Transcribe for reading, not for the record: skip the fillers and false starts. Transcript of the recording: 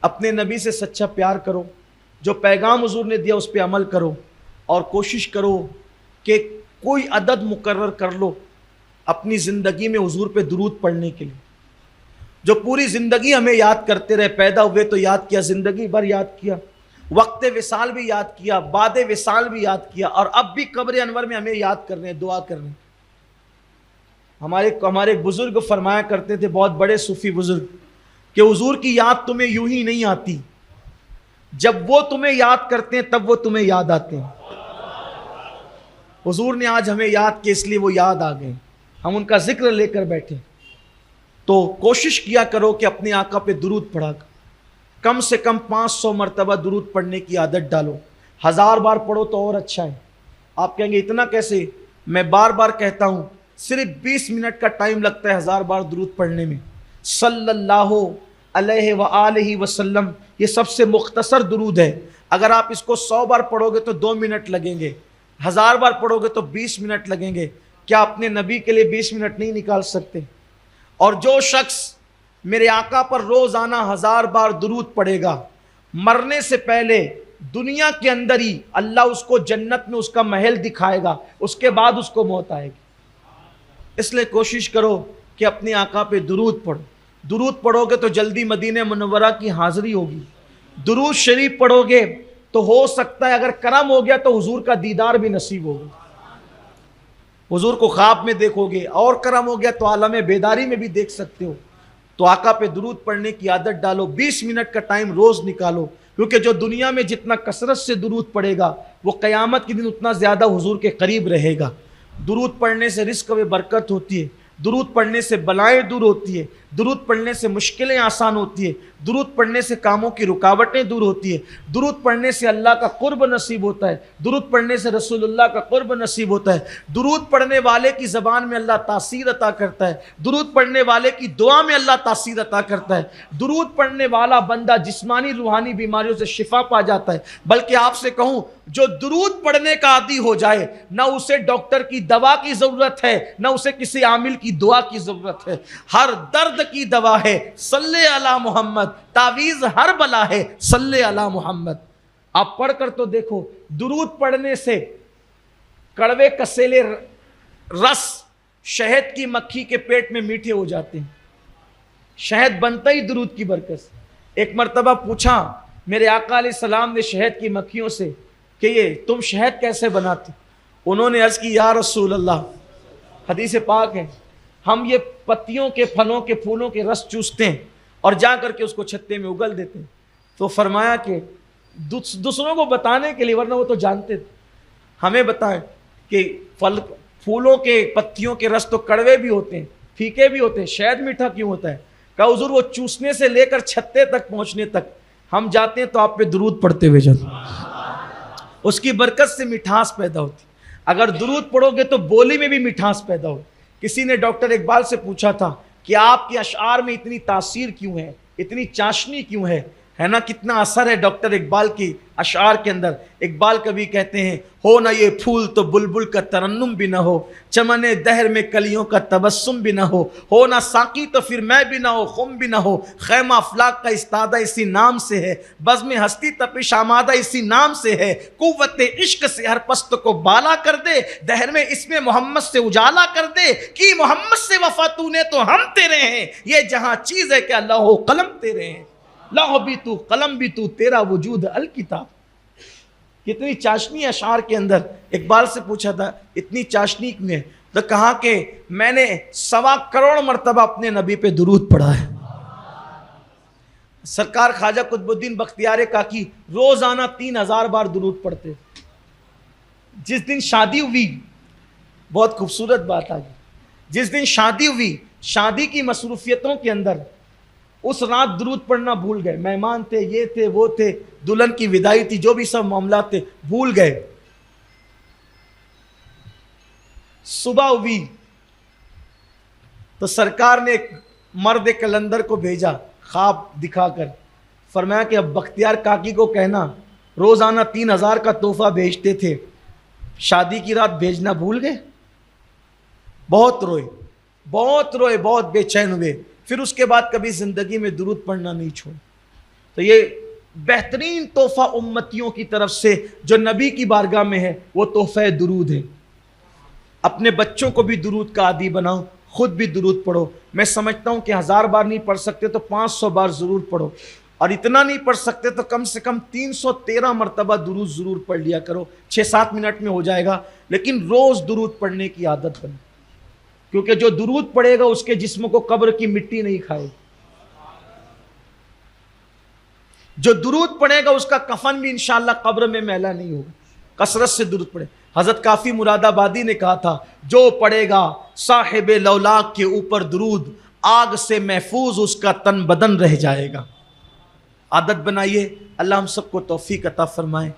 اپنے نبی سے سچا پیار کرو، جو پیغام حضور نے دیا اس پہ عمل کرو، اور کوشش کرو کہ کوئی عدد مقرر کر لو اپنی زندگی میں حضور پہ درود پڑھنے کے لیے، جو پوری زندگی ہمیں یاد کرتے رہے۔ پیدا ہوئے تو یاد کیا، زندگی بھر یاد کیا، وقت وصال بھی یاد کیا، بعد وصال بھی یاد کیا، اور اب بھی قبر انور میں ہمیں یاد کر رہے ہیں، دعا کر رہے ہیں۔ ہمارے بزرگ فرمایا کرتے تھے، بہت بڑے صوفی بزرگ، کہ حضور کی یاد تمہیں یوں ہی نہیں آتی، جب وہ تمہیں یاد کرتے ہیں تب وہ تمہیں یاد آتے ہیں۔ حضور نے آج ہمیں یاد کیا، اس لیے وہ یاد آ گئے، ہم ان کا ذکر لے کر بیٹھے۔ تو کوشش کیا کرو کہ اپنے آقا پہ درود پڑھا کر کم سے کم 500 مرتبہ درود پڑھنے کی عادت ڈالو۔ 1000 بار پڑھو تو اور اچھا ہے۔ آپ کہیں گے اتنا کیسے؟ میں بار بار کہتا ہوں، صرف 20 منٹ کا ٹائم لگتا ہے 1000 بار درود پڑھنے میں۔ صلی اللہ علیہ وآلہ وسلم، یہ سب سے مختصر درود ہے۔ اگر آپ اس کو 100 بار پڑھو گے تو 2 منٹ لگیں گے، 1000 بار پڑھو گے تو 20 منٹ لگیں گے۔ کیا اپنے نبی کے لیے 20 منٹ نہیں نکال سکتے؟ اور جو شخص میرے آقا پر روزانہ 1000 بار درود پڑھے گا، مرنے سے پہلے دنیا کے اندر ہی اللہ اس کو جنت میں اس کا محل دکھائے گا، اس کے بعد اس کو موت آئے گی۔ اس لیے کوشش کرو کہ اپنے آقا پہ درود پڑھو۔ درود پڑھو گے تو جلدی مدینہ منورہ کی حاضری ہوگی۔ درود شریف پڑھو گے تو ہو سکتا ہے اگر کرم ہو گیا تو حضور کا دیدار بھی نصیب ہوگا، حضور کو خواب میں دیکھو گے، اور کرم ہو گیا تو عالم بیداری میں بھی دیکھ سکتے ہو۔ تو آقا پہ درود پڑھنے کی عادت ڈالو، 20 منٹ کا ٹائم روز نکالو، کیونکہ جو دنیا میں جتنا کثرت سے درود پڑھے گا وہ قیامت کے دن اتنا زیادہ حضور کے قریب رہے گا۔ درود پڑھنے سے رزق میں برکت ہوتی ہے، درود پڑھنے سے بلائیں دور ہوتی ہے، درود پڑھنے سے مشکلیں آسان ہوتی ہے، درود پڑھنے سے کاموں کی رکاوٹیں دور ہوتی ہے، درود پڑھنے سے اللہ کا قرب نصیب ہوتا ہے، درود پڑھنے سے رسول اللہ کا قرب نصیب ہوتا ہے، درود پڑھنے والے کی زبان میں اللہ تاثیر عطا کرتا ہے، درود پڑھنے والے کی دعا میں اللہ تاثیر عطا کرتا ہے، درود پڑھنے والا بندہ جسمانی روحانی بیماریوں سے شفا پا جاتا ہے۔ بلکہ آپ سے کہوں، جو درود پڑھنے کا عادی ہو جائے، نہ اسے ڈاکٹر کی دوا کی ضرورت ہے، نہ اسے کسی عامل کی دعا کی ضرورت ہے۔ ہر درد کی دوا ہے صلی علی محمد، تعویذ ہر بلا ہے صلی علی محمد۔ آپ پڑھ کر تو دیکھو، درود پڑھنے سے کڑوے کسیلے رس شہد کی مکھی کے پیٹ میں میٹھے ہو جاتے ہیں۔ شہد بنتا ہی درود کی برکت سے۔ ایک مرتبہ پوچھا میرے آقا علیہ السلام نے شہد کی مکھیوں سے کہ یہ تم شہد کیسے بناتے؟ انہوں نے عرض کی، یا رسول اللہ، حدیث پاک ہے، ہم یہ پتیوں کے، پھلوں کے، پھولوں کے رس چوستے ہیں اور جا کر کے اس کو چھتے میں اگل دیتے ہیں۔ تو فرمایا کہ دوسروں کو بتانے کے لیے، ورنہ وہ تو جانتے تھے، ہمیں بتائیں کہ پھولوں کے، پتیوں کے رس تو کڑوے بھی ہوتے ہیں، پھیکے بھی ہوتے ہیں، شہد میٹھا کیوں ہوتا ہے؟ کہا حضور وہ چوسنے سے لے کر چھتے تک پہنچنے تک ہم جاتے ہیں تو آپ پہ درود پڑھتے ہوئے جاتے ہیں، اس کی برکت سے مٹھاس پیدا ہوتی۔ اگر درود پڑھو گے تو بولی میں بھی مٹھاس پیدا ہو۔ کسی نے ڈاکٹر اقبال سے پوچھا تھا کہ آپ کے اشعار میں اتنی تاثیر کیوں ہے، اتنی چاشنی کیوں ہے نا؟ کتنا اثر ہے ڈاکٹر اقبال کی اشعار کے اندر۔ اقبال کبھی کہتے ہیں، ہو نہ یہ پھول تو بلبل کا ترنم بھی نہ ہو، چمن دہر میں کلیوں کا تبسم بھی نہ ہو نہ ساقی تو پھر میں بھی نہ ہو، خم بھی نہ ہو، خیمہ افلاک کا استادہ اسی نام سے ہے، بزم ہستی تپش آمادہ اسی نام سے ہے، قوت عشق سے ہر پست کو بالا کر دے، دہر میں اسم محمد سے اجالا کر دے، کی محمد سے وفا تو نے تو ہم تیرے ہیں، یہ جہاں چیز ہے کہ اللہ ہو قلم تیرے ہیں، لوح بھی تو قلم بھی تو تیرا وجود الکتاب۔ کتنی چاشنی اشعار کے اندر۔ اقبال سے پوچھا تھا اتنی چاشنی میں، تو کہا کہ میں نے 1.25 کروڑ مرتبہ اپنے نبی پہ درود پڑھا ہے۔ سرکار خواجہ قطب الدین بختیار کاکی روزانہ 3000 بار درود پڑھتے۔ جس دن شادی ہوئی، بہت خوبصورت بات آگئی، جس دن شادی ہوئی، شادی کی مصروفیتوں کے اندر اس رات درود پڑھنا بھول گئے، مہمان تھے، یہ تھے، وہ تھے، دلہن کی وداعی تھی، جو بھی سب معاملات تھے، بھول گئے۔ صبح ہوئی تو سرکار نے ایک مرد کلندر کو بھیجا خواب دکھا کر، فرمایا کہ اب بختیار کاکی کو کہنا روزانہ 3000 کا تحفہ بھیجتے تھے، شادی کی رات بھیجنا بھول گئے۔ بہت روئے، بہت روئے، بہت بے چین ہوئے، پھر اس کے بعد کبھی زندگی میں درود پڑھنا نہیں چھوڑا۔ تو یہ بہترین تحفہ امتیوں کی طرف سے جو نبی کی بارگاہ میں ہے وہ تحفہ درود ہے. اپنے بچوں کو بھی درود کا عادی بناؤ، خود بھی درود پڑھو. میں سمجھتا ہوں کہ 1000 بار نہیں پڑھ سکتے تو 500 بار ضرور پڑھو، اور اتنا نہیں پڑھ سکتے تو کم سے کم 313 مرتبہ درود ضرور پڑھ لیا کرو. 6-7 منٹ میں ہو جائے گا، لیکن روز درود پڑھنے کی عادت بنے، کیونکہ جو درود پڑھے گا اس کے جسم کو قبر کی مٹی نہیں کھائے. جو درود پڑھے گا اس کا کفن بھی انشاءاللہ قبر میں میلا نہیں ہوگا. کثرت سے درود پڑھے. حضرت کافی مراد آبادی نے کہا تھا جو پڑھے گا صاحب لولاک کے اوپر درود، آگ سے محفوظ اس کا تن بدن رہ جائے گا. عادت بنائیے. اللہ ہم سب کو توفیق عطا فرمائے.